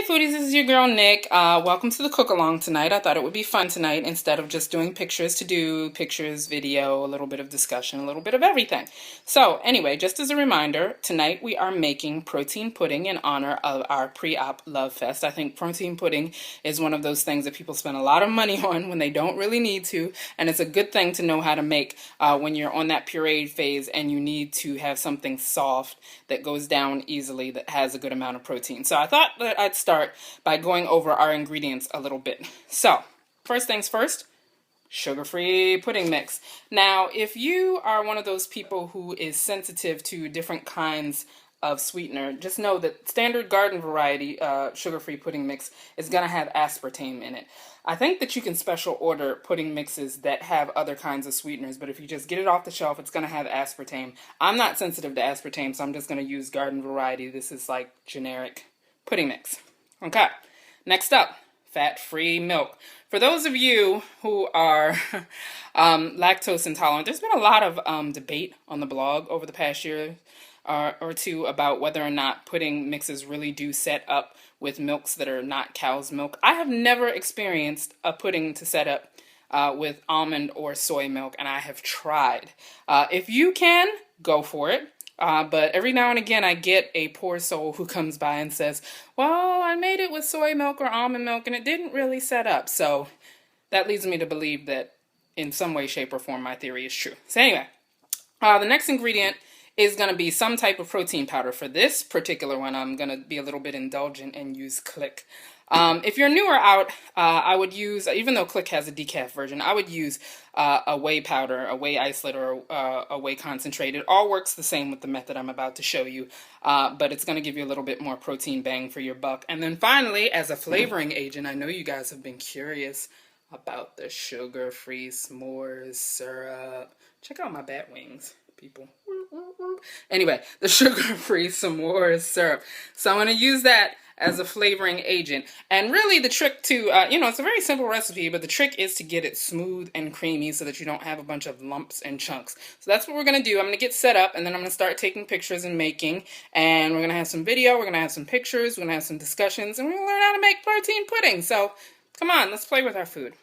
Foodies, this is your girl Nick. Welcome to the Cookalong tonight. I thought it would be fun tonight instead of just doing pictures to do pictures, video, a little bit of discussion, a little bit of everything. So anyway, just as a reminder, tonight we are making protein pudding in honor of our pre-op love fest. I think protein pudding is one of those things that people spend a lot of money on when they don't really need to, and it's a good thing to know how to make when you're on that puree phase and you need to have something soft that goes down easily that has a good amount of protein. So I thought that I'd start by going over our ingredients a little bit. So, first things first, sugar-free pudding mix. Now, if you are one of those people who is sensitive to different kinds of sweetener, just know that standard garden variety sugar-free pudding mix is going to have aspartame in it. I think that you can special order pudding mixes that have other kinds of sweeteners, but if you just get it off the shelf, it's going to have aspartame. I'm not sensitive to aspartame, so I'm just going to use garden variety. This is like generic pudding mix. Okay, next up, fat-free milk. For those of you who are lactose intolerant, there's been a lot of debate on the blog over the past year or two about whether or not pudding mixes really do set up with milks that are not cow's milk. I have never experienced a pudding to set up with almond or soy milk, and I have tried. If you can, go for it. But every now and again I get a poor soul who comes by and says, well, I made it with soy milk or almond milk and it didn't really set up. So that leads me to believe that in some way, shape, or form my theory is true. So anyway, the next ingredient is going to be some type of protein powder. For this particular one, I'm going to be a little bit indulgent and use Click. If you're newer out, I would use, even though Click has a decaf version, I would use a whey powder, a whey isolate, or a whey concentrate. It all works the same with the method I'm about to show you, but it's going to give you a little bit more protein bang for your buck. And then finally, as a flavoring agent, I know you guys have been curious about the sugar-free s'mores syrup. Check out my bat wings, people. Anyway, the sugar-free s'mores syrup. So I'm going to use that as a flavoring agent. And really the trick to, it's a very simple recipe, but the trick is to get it smooth and creamy so that you don't have a bunch of lumps and chunks. So that's what we're going to do. I'm going to get set up, and then I'm going to start taking pictures and making. And we're going to have some video, we're going to have some pictures, we're going to have some discussions, and we're going to learn how to make protein pudding. So come on, let's play with our food.